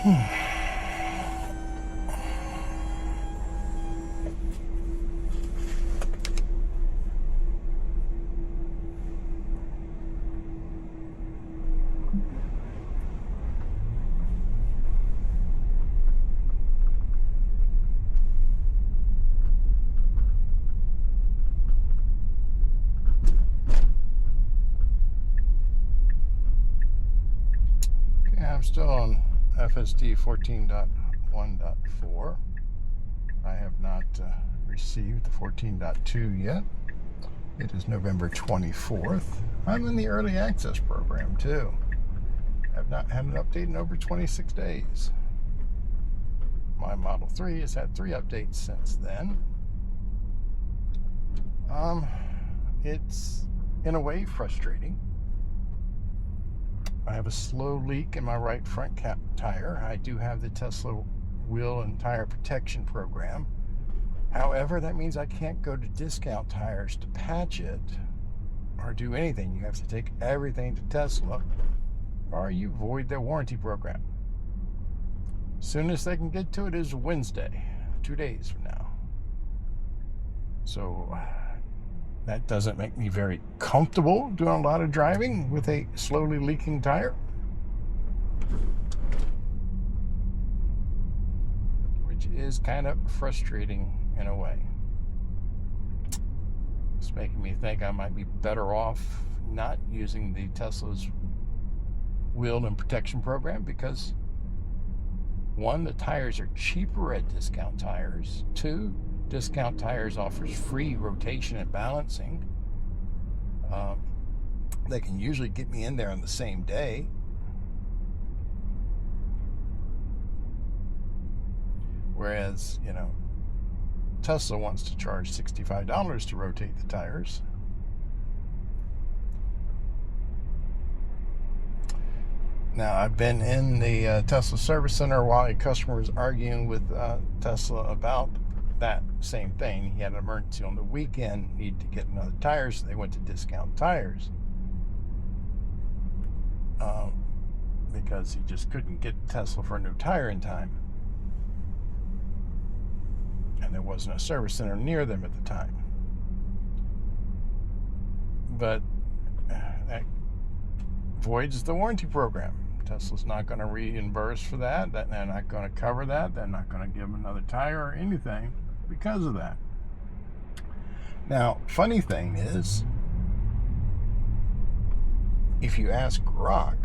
I'm still on FSD 14.1.4. I have not received the 14.2 yet. It is November 24th. I'm in the early access program too. I've not had an update in over 26 days. My Model 3 has had 3 updates since then. It's in a way frustrating. I have a slow leak in my right front cap tire. I do have the Tesla wheel and tire protection program. However, that means I can't go to discount tires to patch it or do anything. You have to take everything to Tesla or you void their warranty program. Soonest they can get to it is Wednesday, 2 days from now. So that doesn't make me very comfortable doing a lot of driving with a slowly leaking tire. Which is kind of frustrating in a way. It's making me think I might be better off not using the Tesla's wheel and protection program because 1, the tires are cheaper at discount tires. 2, discount tires offers free rotation and balancing. They can usually get me in there on the same day. Whereas, Tesla wants to charge $65 to rotate the tires. Now, I've been in the Tesla service center while a customer was arguing with Tesla about that same thing. He had an emergency on the weekend, needed to get another tire, so they went to discount tires. Because he just couldn't get Tesla for a new tire in time. And there wasn't a service center near them at the time. But that voids the warranty program. Tesla's not going to reimburse for that. They're not going to cover that. They're not going to give them another tire or anything because of that. Now, funny thing is, if you ask Grok,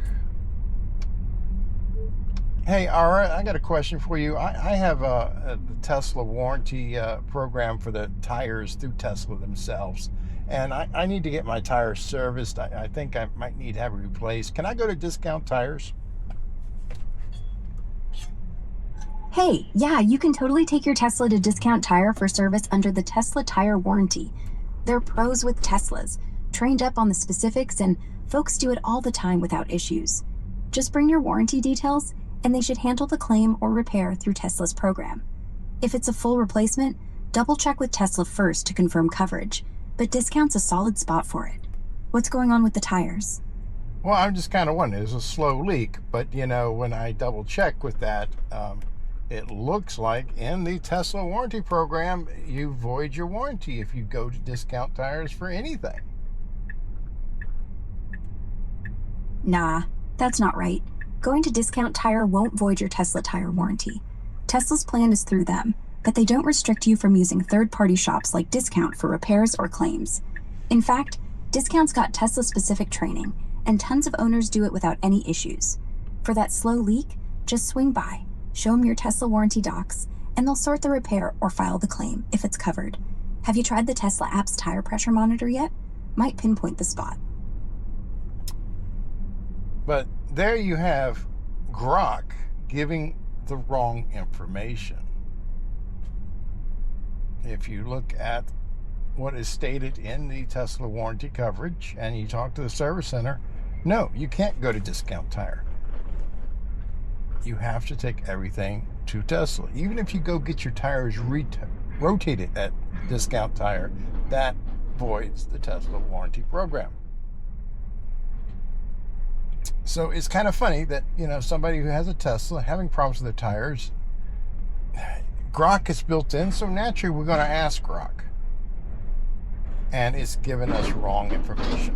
hey, Ara, I got a question for you. I have the Tesla warranty program for the tires through Tesla themselves, and I need to get my tires serviced. I think I might need to have it replaced. Can I go to discount tires? Hey, yeah, you can totally take your Tesla to Discount Tire for service under the Tesla Tire Warranty. They're pros with Teslas, trained up on the specifics, and folks do it all the time without issues. Just bring your warranty details, and they should handle the claim or repair through Tesla's program. If it's a full replacement, double check with Tesla first to confirm coverage, but discount's a solid spot for it. What's going on with the tires? Well, I'm just kind of wondering. There's a slow leak, but when I double check with that, it looks like in the Tesla warranty program, you void your warranty if you go to discount tires for anything. Nah, that's not right. Going to Discount Tire won't void your Tesla tire warranty. Tesla's plan is through them, but they don't restrict you from using third-party shops like Discount for repairs or claims. In fact, Discount's got Tesla-specific training, and tons of owners do it without any issues. For that slow leak, just swing by, show them your Tesla warranty docs, and they'll sort the repair or file the claim if it's covered. Have you tried the Tesla app's tire pressure monitor yet? Might pinpoint the spot. But there you have Grok giving the wrong information. If you look at what is stated in the Tesla warranty coverage and you talk to the service center, no, you can't go to Discount Tire. You have to take everything to Tesla. Even if you go get your tires rotated at Discount Tire, that voids the Tesla warranty program. So it's kind of funny that, somebody who has a Tesla having problems with their tires, Grok is built in, so naturally we're going to ask Grok. And it's given us wrong information.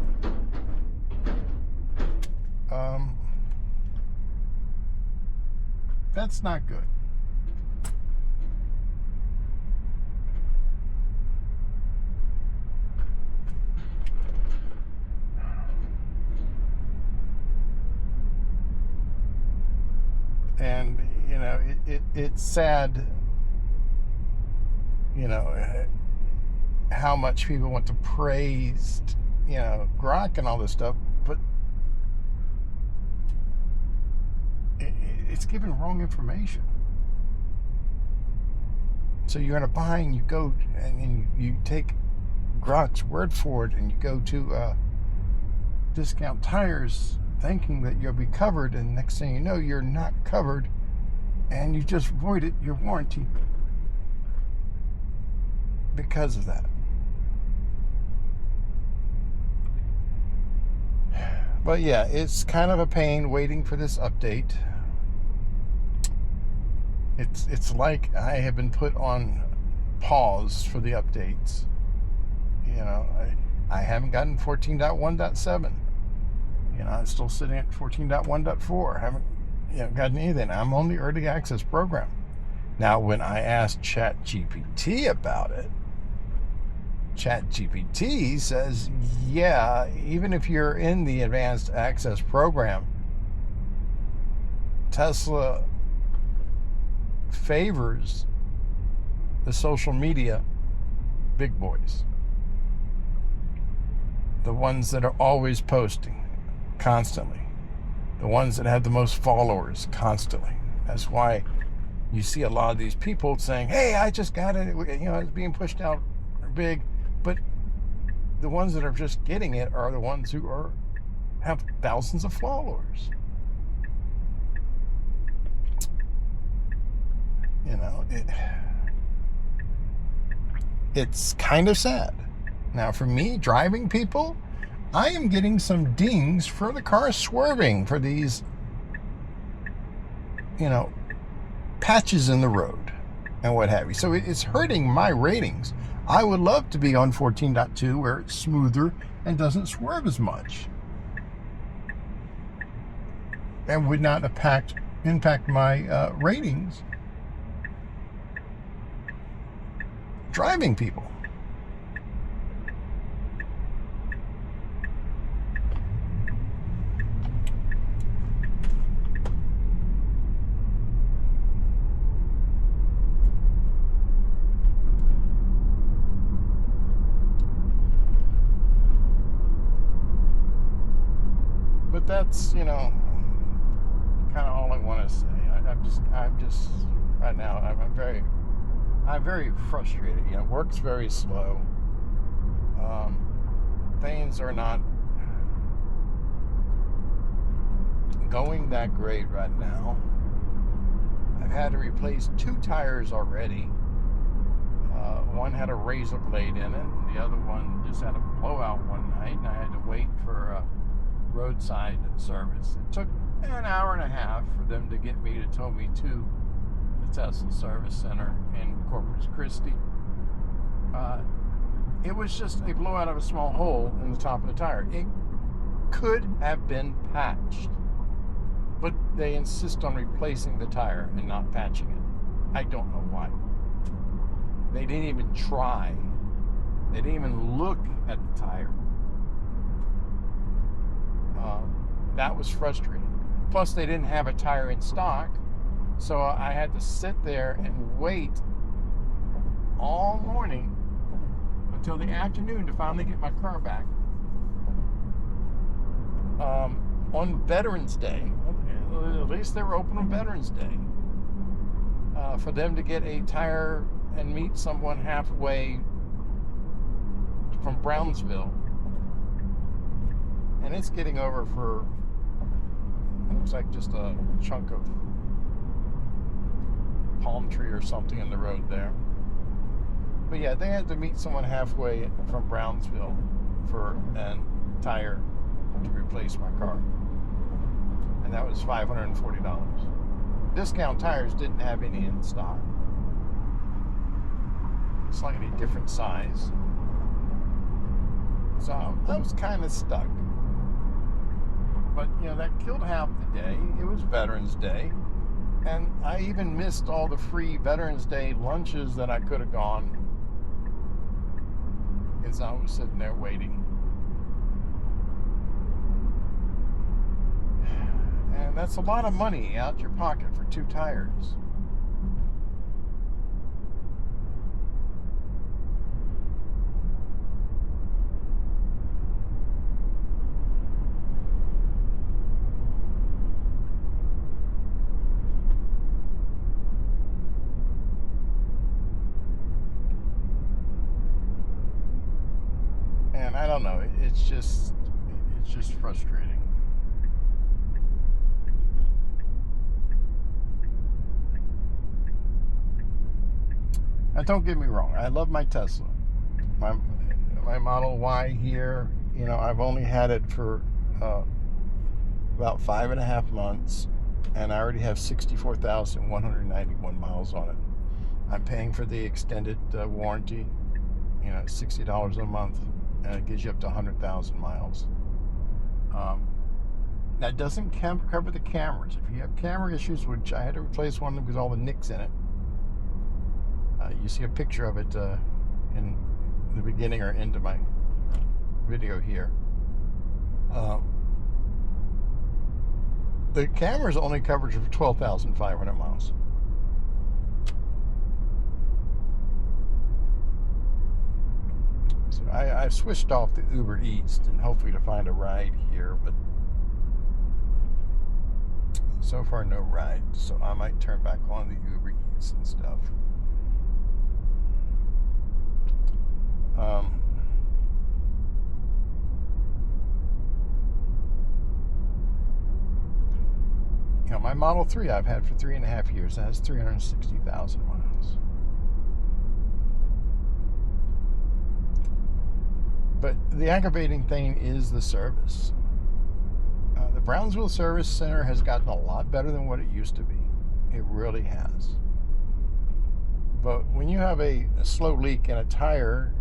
That's not good. And, it's sad, how much people want to praise, Grok and all this stuff, but it's given wrong information. So you're in a bind, you go and you take Grok's word for it, and you go to discount tires thinking that you'll be covered, and next thing you know, you're not covered, and you just voided your warranty because of that. But yeah, it's kind of a pain waiting for this update. It's like I have been put on pause for the updates. I haven't gotten 14.1.7. I'm still sitting at 14.1.4. I haven't gotten anything. I'm on the early access program. Now, when I asked ChatGPT about it, ChatGPT says, yeah, even if you're in the advanced access program, Tesla favors the social media big boys, the ones that are always posting constantly, the ones that have the most followers constantly. That's why you see a lot of these people saying, hey, I just got it, it's being pushed out big. But the ones that are just getting it are the ones who have thousands of followers. It's kind of sad. Now, for me, driving people, I am getting some dings for the car swerving for these, patches in the road and what have you. So it's hurting my ratings. I would love to be on 14.2 where it's smoother and doesn't swerve as much, and would not impact my ratings driving people. That's kind of all I want to say. I'm just right now. I'm very frustrated. Work's very slow. Things are not going that great right now. I've had to replace 2 tires already. One had a razor blade in it, and the other one just had a blowout one night, and I had to wait for roadside service. It took an hour and a half for them to get me to tow me to the Tesla service center in Corpus Christi. It was just a blowout of a small hole in the top of the tire. It could have been patched, but they insist on replacing the tire and not patching it. I don't know why. They didn't even try. They didn't even look at the tire. That was frustrating. Plus, they didn't have a tire in stock, so I had to sit there and wait all morning until the afternoon to finally get my car back. On Veterans Day, at least they were open on Veterans Day, for them to get a tire and meet someone halfway from Brownsville. And it's getting over for, looks like just a chunk of palm tree or something in the road there. But yeah, they had to meet someone halfway from Brownsville for a tire to replace my car. was $540. Discount tires didn't have any in stock. Slightly different size. So I was kind of stuck. But, you know, that killed half the day. It was Veterans Day. And I even missed all the free Veterans Day lunches that I could have gone as I was sitting there waiting. And that's a lot of money out your pocket for 2 tires. And I don't know, it's just frustrating. Now, don't get me wrong, I love my Tesla. My Model Y here, you know, I've only had it for about 5.5 months, and I already have 64,191 miles on it. I'm paying for the extended warranty, you know, $60 a month, and it gives you up to 100,000 miles. That doesn't cover the cameras. If you have camera issues, which I had to replace one because all the nicks in it. You see a picture of it in the beginning or end of my video here. The camera's only coverage for 12,500 miles. So I switched off the UberEats and hopefully to find a ride here, but so far no ride. So I might turn back on the UberEats and stuff. You know, my Model 3 I've had for 3.5 years. It has 360,000 miles. But the aggravating thing is the service. The Brownsville Service Center has gotten a lot better than what it used to be. It really has. But when you have a slow leak in a tire,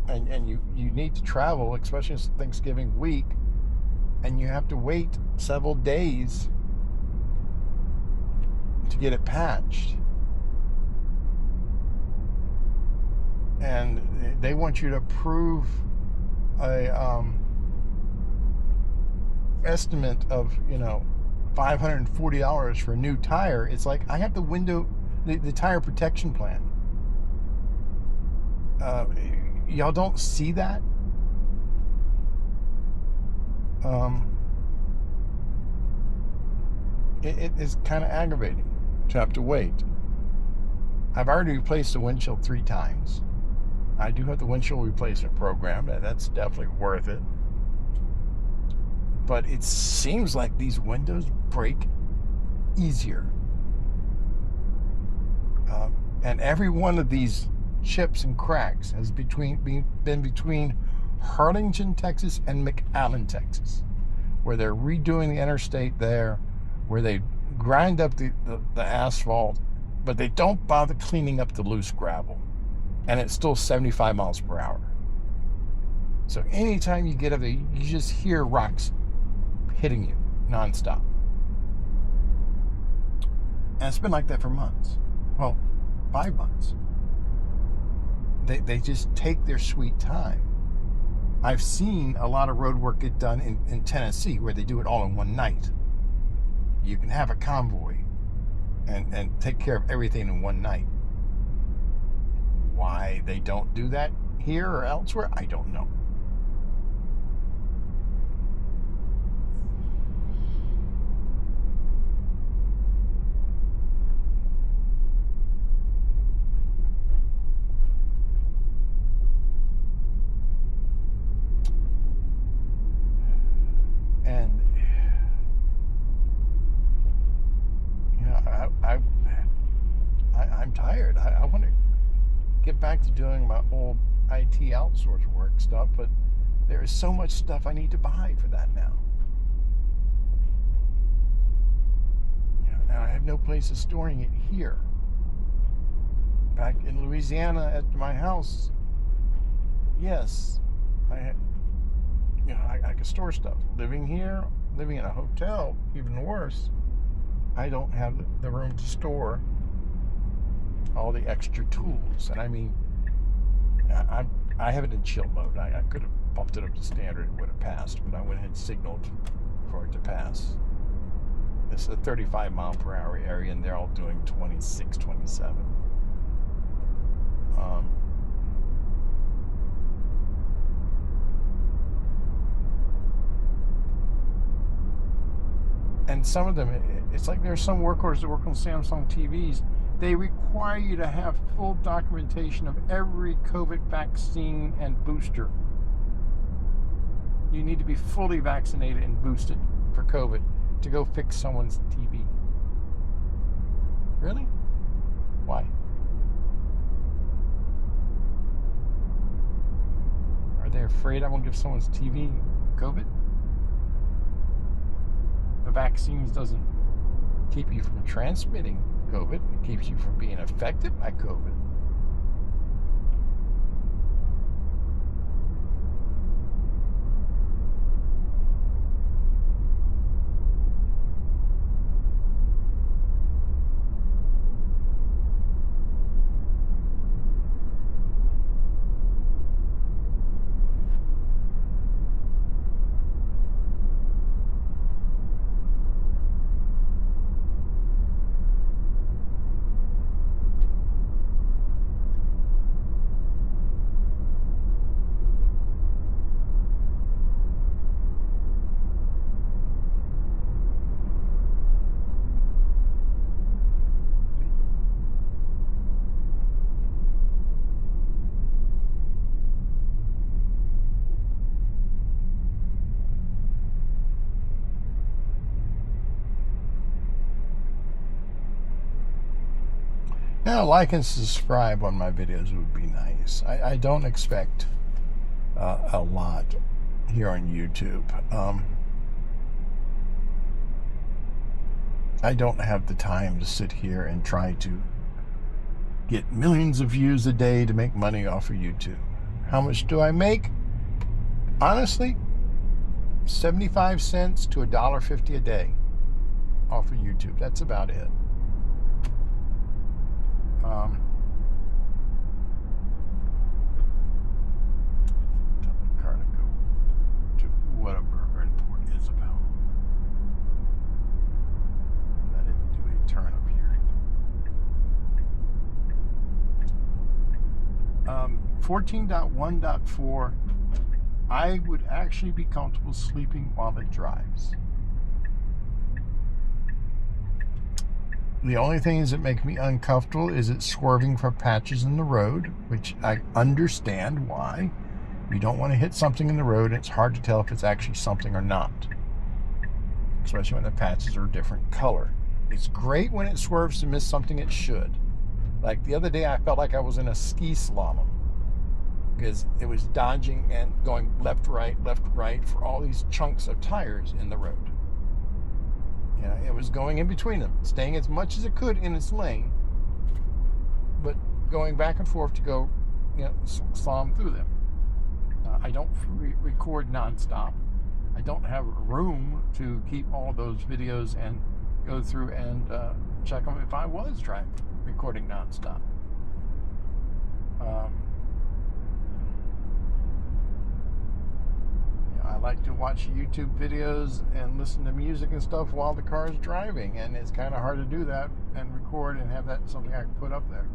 and you need to travel, especially Thanksgiving week, and you have to wait several days to get it patched, and they want you to prove a estimate of, you know, $540 for a new tire. It's like, I have the tire protection plan. Y'all don't see that? It is kind of aggravating to have to wait. I've already replaced the windshield 3 times. I do have the windshield replacement program. That's definitely worth it. But it seems like these windows break easier. And every one of these chips and cracks has been between Harlingen, Texas and McAllen, Texas, where they're redoing the interstate there, where they grind up the asphalt, but they don't bother cleaning up the loose gravel, and it's still 75 miles per hour. So anytime you get up there, you just hear rocks hitting you nonstop. And it's been like that for months. Well, 5 months. They just take their sweet time. I've seen a lot of road work get done in Tennessee where they do it all in one night. You can have a convoy and take care of everything in one night. Why they don't do that here or elsewhere, I don't know. And you know, I'm tired. I want to get back to doing my old IT outsource work stuff, but there is so much stuff I need to buy for that now. have no place of storing it here. Back in Louisiana at my house, yes, I could store stuff. Living here, living in a hotel, even worse, I don't have the room to store all the extra tools. And I mean, I have it in chill mode. I could have bumped it up to standard, it would have passed, but I went ahead and signaled for it to pass. It's a 35 mile per hour area, and they're all doing 26, 27. And some of them, it's like there's some work orders that work on Samsung TVs. They require you to have full documentation of every COVID vaccine and booster. You need to be fully vaccinated and boosted for COVID to go fix someone's TV. Really? Why? Are they afraid I won't give someone's TV COVID? The vaccines doesn't keep you from transmitting COVID. It keeps you from being affected by COVID. Now, like and subscribe on my videos would be nice. I don't expect a lot here on YouTube. I don't have the time to sit here and try to get millions of views a day to make money off of YouTube. How much do I make? Honestly, 75 cents to $1.50 a day off of YouTube. That's about it. Tell the car to go to whatever Import is about. I didn't do a turn up here. 14.1.4, I would actually be comfortable sleeping while it drives. The only things that make me uncomfortable is it swerving for patches in the road, which I understand why. You don't want to hit something in the road, and it's hard to tell if it's actually something or not, especially when the patches are a different color. It's great when it swerves to miss something it should. Like the other day, I felt like I was in a ski slalom because it was dodging and going left, right for all these chunks of tires in the road. You know, it was going in between them, staying as much as it could in its lane, but going back and forth to go, slalom through them. I don't record nonstop. I don't have room to keep all those videos and go through and check them if I was recording nonstop. I like to watch YouTube videos and listen to music and stuff while the car is driving, and it's kind of hard to do that and record and have that something I can put up there.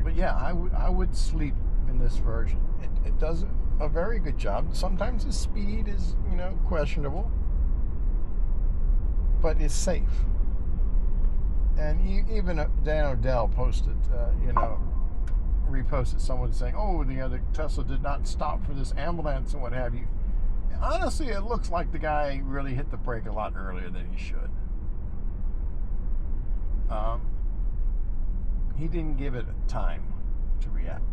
But yeah, I would sleep in this version. It does a very good job. Sometimes the speed is questionable, but it's safe. And even Dan O'Dell posted, reposted someone saying, "Oh, the Tesla did not stop for this ambulance and what have you." Honestly, it looks like the guy really hit the brake a lot earlier than he should. He didn't give it time to react.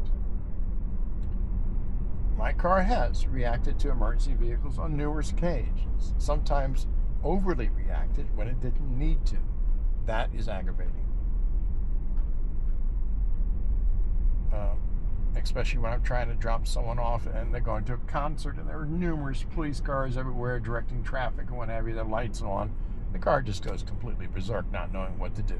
My car has reacted to emergency vehicles on numerous occasions, sometimes overly reacted when it didn't need to. That is aggravating. Especially when I'm trying to drop someone off and they're going to a concert and there are numerous police cars everywhere directing traffic and what have you, the lights on. The car just goes completely berserk, not knowing what to do.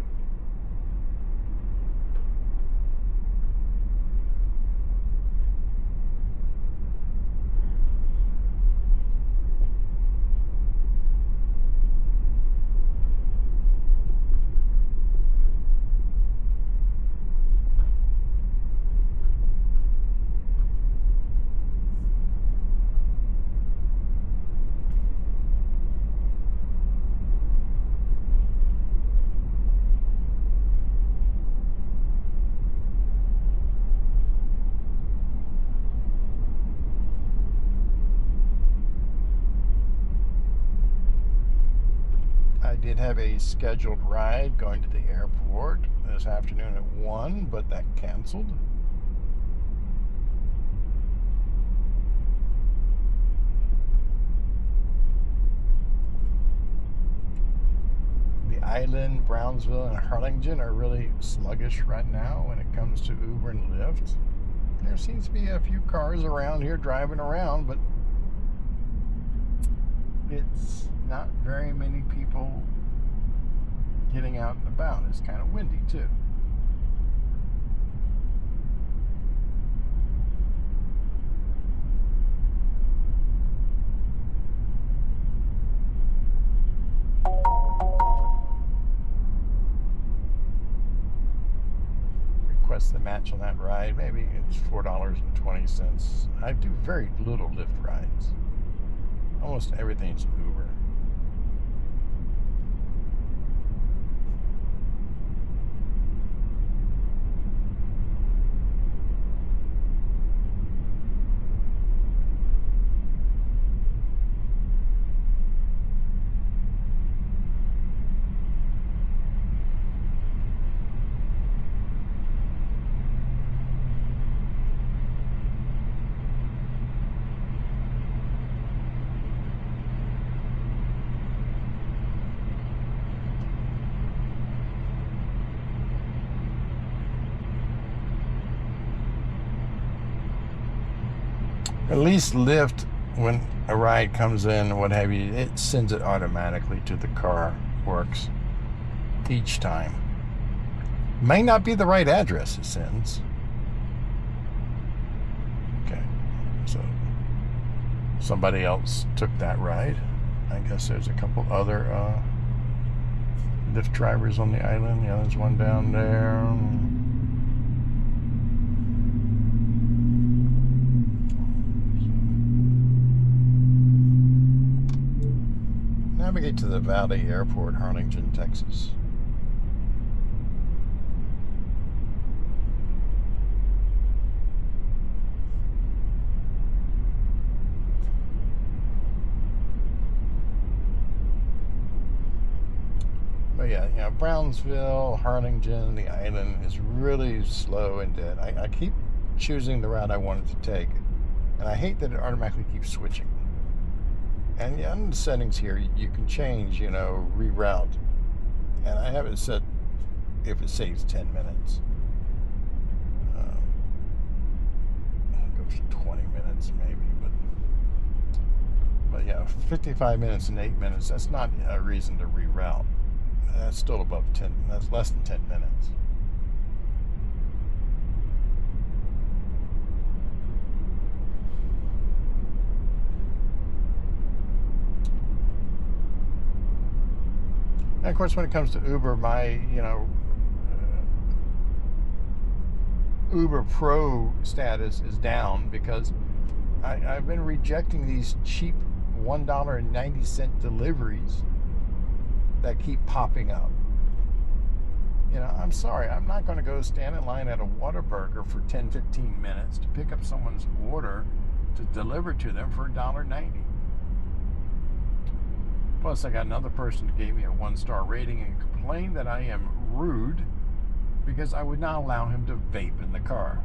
I did have a scheduled ride going to the airport this afternoon at 1, but that canceled. The island, Brownsville, and Harlingen are really sluggish right now when it comes to Uber and Lyft. There seems to be a few cars around here driving around, but it's not very many people getting out and about. It's kind of windy too. Request the match on that ride. Maybe it's $4.20. I do very little Lyft rides. Almost everything's Uber. At least Lyft, when a ride comes in, what have you, it sends it automatically to the car. Works each time. May not be the right address it sends. Okay, so somebody else took that ride. I guess there's a couple other Lyft drivers on the island. Yeah, there's one down there. Navigate to the Valley Airport, Harlingen, Texas. But yeah, Brownsville, Harlingen, the island is really slow and dead. I keep choosing the route I wanted to take, and I hate that it automatically keeps switching. And in the settings here, you can change, reroute. And I have it set if it saves 10 minutes. It goes to 20 minutes maybe, but yeah, 55 minutes and 8 minutes, that's not a reason to reroute. That's still above 10, that's less than 10 minutes. And of course, when it comes to Uber, my, Uber Pro status is down because I've been rejecting these cheap $1.90 deliveries that keep popping up. I'm sorry, I'm not going to go stand in line at a Whataburger for 10-15 minutes to pick up someone's order to deliver to them for $1.90. Plus, I got another person who gave me a 1-star rating and complained that I am rude because I would not allow him to vape in the car.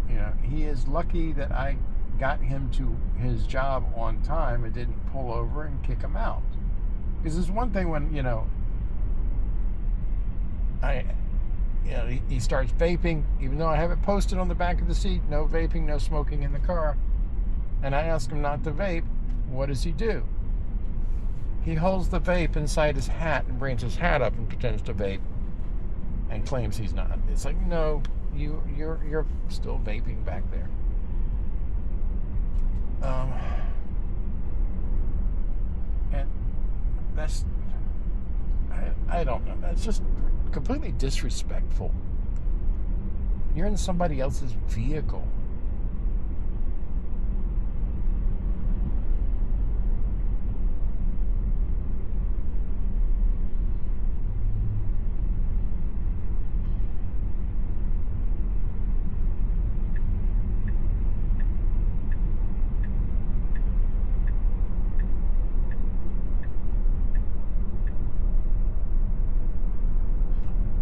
You know, he is lucky that I got him to his job on time and didn't pull over and kick him out. Because there's one thing when, he starts vaping, even though I have it posted on the back of the seat, no vaping, no smoking in the car. And I ask him not to vape. What does he do? He holds the vape inside his hat and brings his hat up and pretends to vape and claims he's not. It's like, no, you're still vaping back there. And that's, I don't know. That's just completely disrespectful. You're in somebody else's vehicle.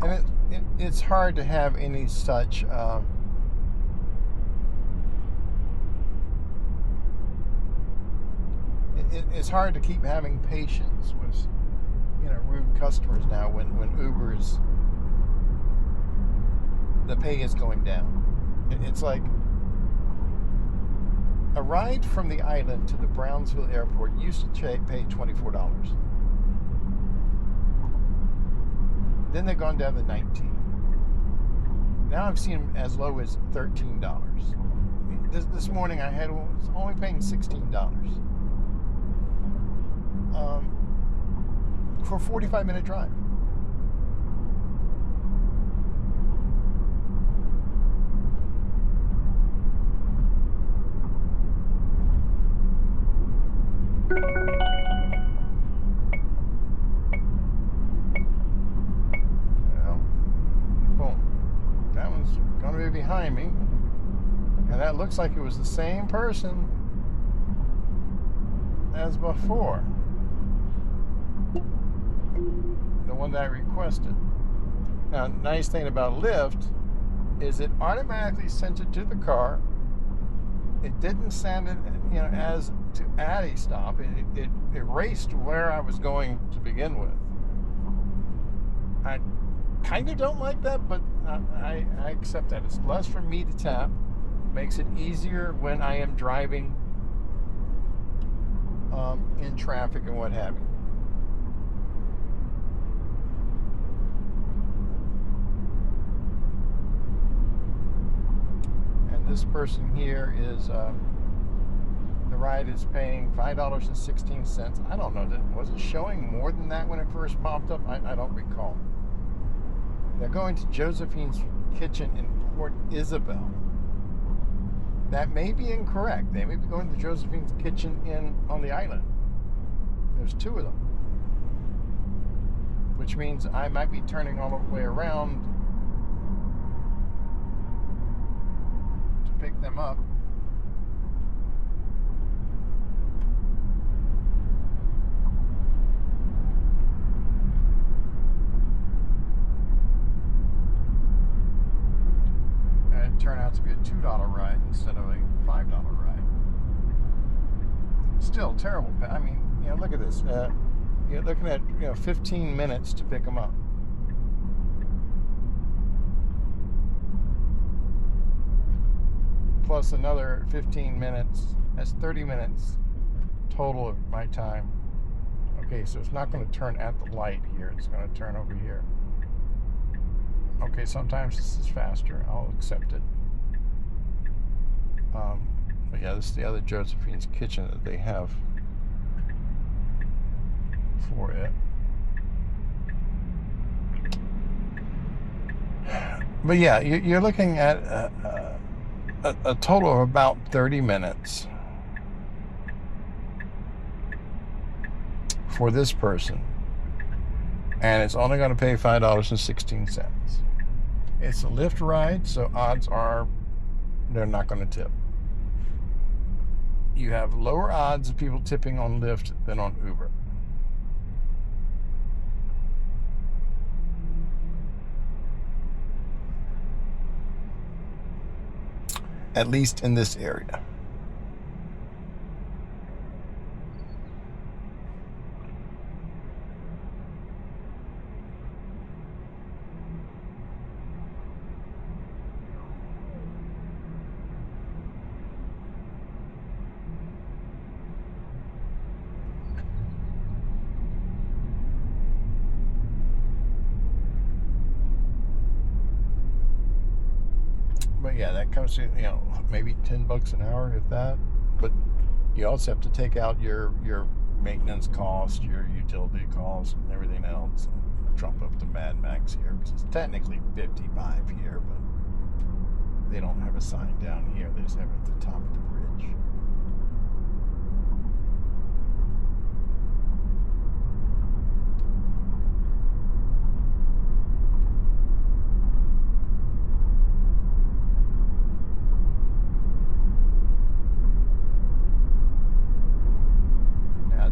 And it's hard to have any such it's hard to keep having patience with rude customers now when Uber's the pay is going down. It's like a ride from the island to the Brownsville airport used to pay $24. Then they've gone down to $19. Now I've seen them as low as $13. This morning I was only paying $16 for a 45-minute drive. Behind me, and that looks like it was the same person as before, the one that I requested. Now, nice thing about Lyft is it automatically sent it to the car. It didn't send it, as to add a stop. It erased where I was going to begin with. I kind of don't like that, but I accept that. It's less for me to tap. Makes it easier when I am driving in traffic and what have you. And this person here is the ride is paying $5.16. I don't know. Was it showing more than that when it first popped up? I don't recall. They're going to Josephine's Kitchen in Port Isabel. That may be incorrect. They may be going to Josephine's Kitchen on the island. There's two of them. Which means I might be turning all the way around to pick them up. Turn out to be a $2 ride instead of a $5 ride. Still terrible. I mean, look at this. You're looking at 15 minutes to pick them up. Plus another 15 minutes. That's 30 minutes total of my time. Okay, so it's not going to turn at the light here. It's going to turn over here. Okay, sometimes this is faster. I'll accept it. But yeah, this is the other Josephine's Kitchen that they have for it. But yeah, you're looking at a total of about 30 minutes for this person. And it's only going to pay $5.16. It's a Lyft ride, so odds are they're not going to tip. You have lower odds of people tipping on Lyft than on Uber. at least in this area. But yeah, that comes to, maybe $10 an hour, if that. But you also have to take out your maintenance cost, your utility cost, and everything else. And jump up to Mad Max here, because it's technically 55 here, but they don't have a sign down here. They just have it at the top of the bridge.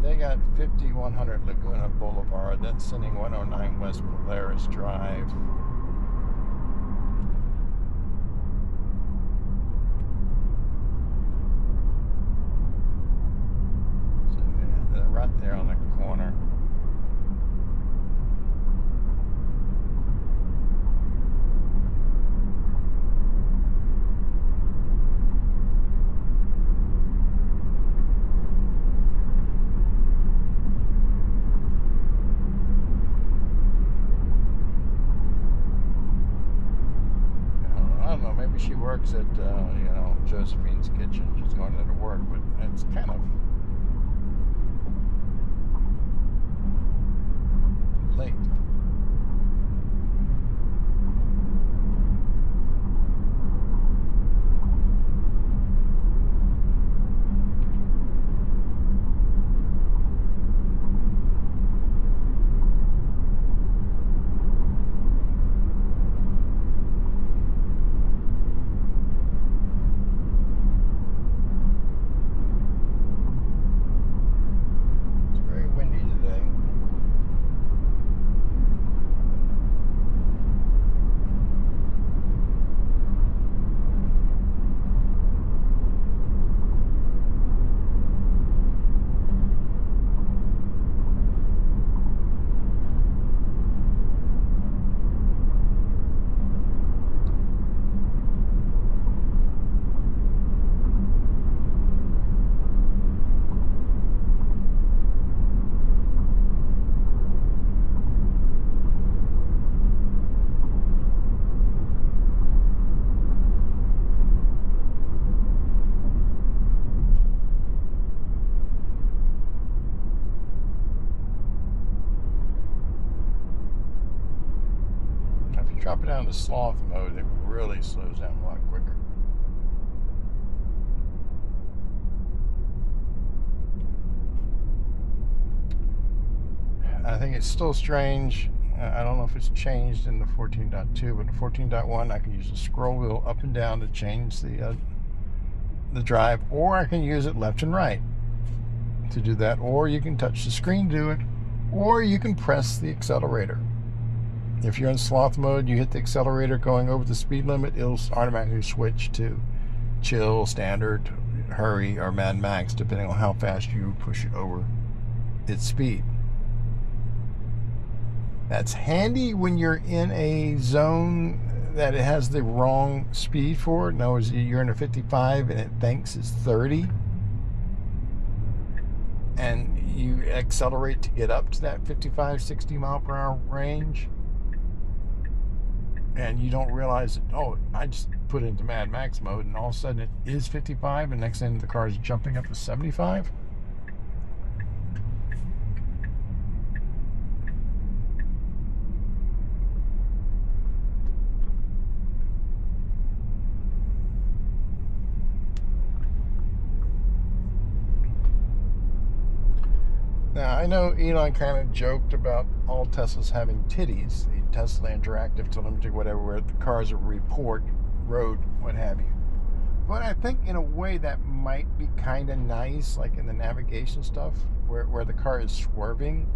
They got 5100 Laguna Boulevard. That's sending 109 West Polaris Drive. So yeah, they're right there on the corner. Maybe she works at, Josephine's Kitchen. She's going there to work, but it's kind of late. Drop it down to Sloth mode, it really slows down a lot quicker. I think it's still strange. I don't know if it's changed in the 14.2, but in 14.1 I can use the scroll wheel up and down to change the drive, or I can use it left and right to do that, or you can touch the screen to do it, or you can press the accelerator. If you're in Sloth mode, you hit the accelerator going over the speed limit, it'll automatically switch to chill, standard, hurry, or Mad Max, depending on how fast you push it over its speed. That's handy when you're in a zone that it has the wrong speed for. In other words, you're in a 55 and it thinks it's 30. And you accelerate to get up to that 55, 60 mile per hour range. And you don't realize that, oh, I just put it into Mad Max mode, and all of a sudden it is 55, and next thing the car is jumping up to 75. Now, I know Elon kind of joked about all Teslas having TITTIES, the Tesla Interactive Telemetry, whatever, where the cars will report road, what have you. But I think in a way that might be kind of nice, like in the navigation stuff, where the car is swerving,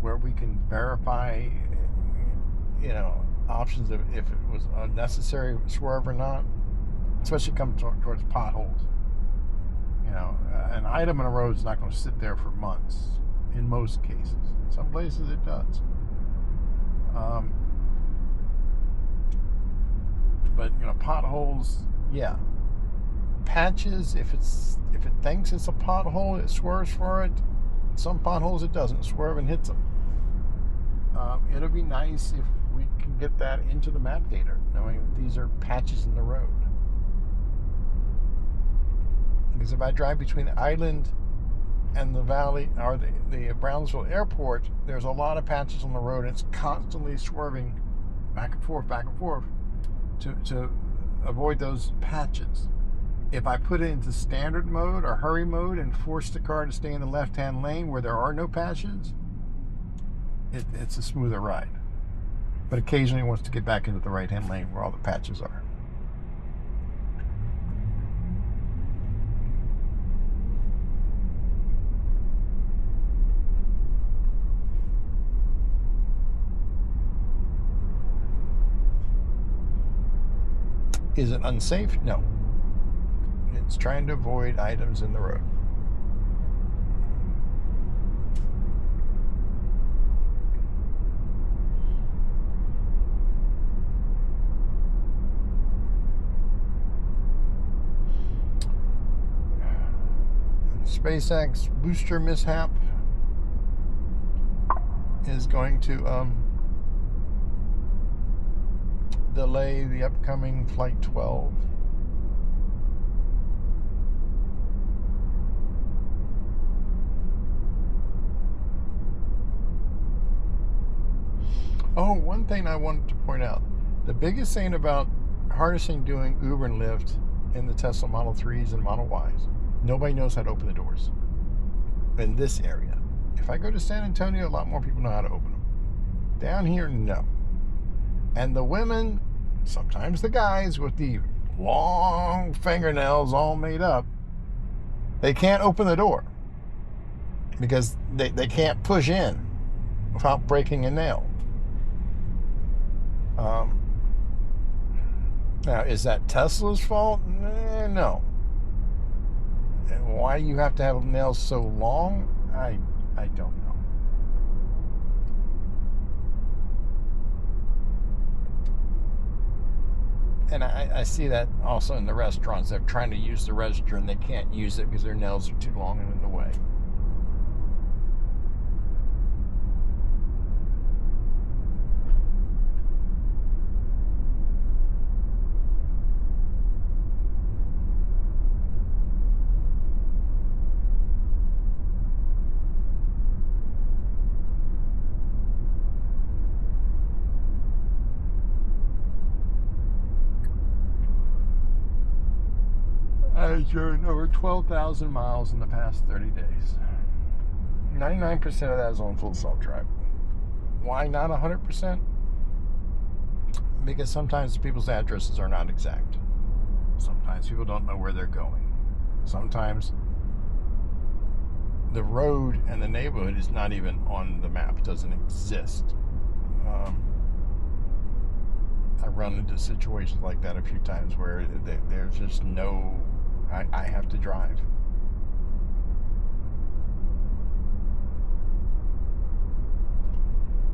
where we can verify, options of if it was a necessary swerve or not. especially come towards potholes. You know, an item on a road is not going to sit there for months in most cases. In some places it does. But you know, potholes, yeah. Patches, if it thinks it's a pothole, it swerves for it. Some potholes it doesn't swerve and hits them. It'll be nice if we can get that into the map data, knowing these are patches in the road. Because if I drive between the island and the valley, or the Brownsville airport, there's a lot of patches on the road, and it's constantly swerving back and forth to avoid those patches. If I put it into standard mode or hurry mode and force the car to stay in the left-hand lane where there are no patches, it's a smoother ride. But occasionally it wants to get back into the right-hand lane where all the patches are. Is it unsafe? No. It's trying to avoid items in the road. SpaceX booster mishap is going to delay the upcoming Flight 12. Oh, one thing I wanted to point out. The biggest thing about hardest thing doing Uber and Lyft in the Tesla Model 3s and Model Ys, nobody knows how to open the doors in this area. If I go to San Antonio, a lot more people know how to open them. Down here, no. And the women, sometimes the guys with the long fingernails all made up, they can't open the door because they can't push in without breaking a nail. Now, is that Tesla's fault? No. And why you have to have nails so long? I don't know. And I see that also in the restaurants. They're trying to use the register and they can't use it because their nails are too long and in the way. I've driven over 12,000 miles in the past 30 days. 99% of that is on full self-drive. Why not 100%? Because sometimes people's addresses are not exact. Sometimes people don't know where they're going. Sometimes the road and the neighborhood is not even on the map. It doesn't exist. I've run into situations like that a few times where there's just no... I have to drive.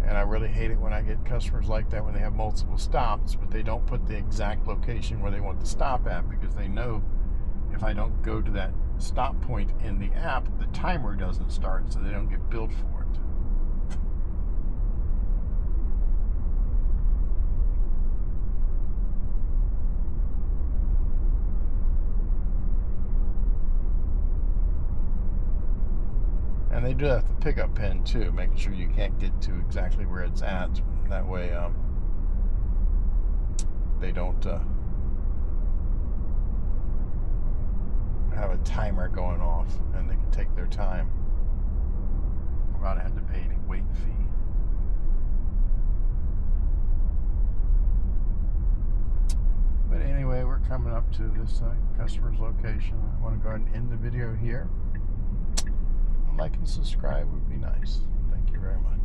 And I really hate it when I get customers like that when they have multiple stops, but they don't put the exact location where they want to stop at because they know if I don't go to that stop point in the app, the timer doesn't start, so they don't get billed for it. And they do have the pickup pin too, making sure you can't get to exactly where it's at. That way, they don't have a timer going off, and they can take their time without having to pay any wait fee. But anyway, we're coming up to this customer's location. I want to go ahead and end the video here. Like and subscribe would be nice. Thank you very much.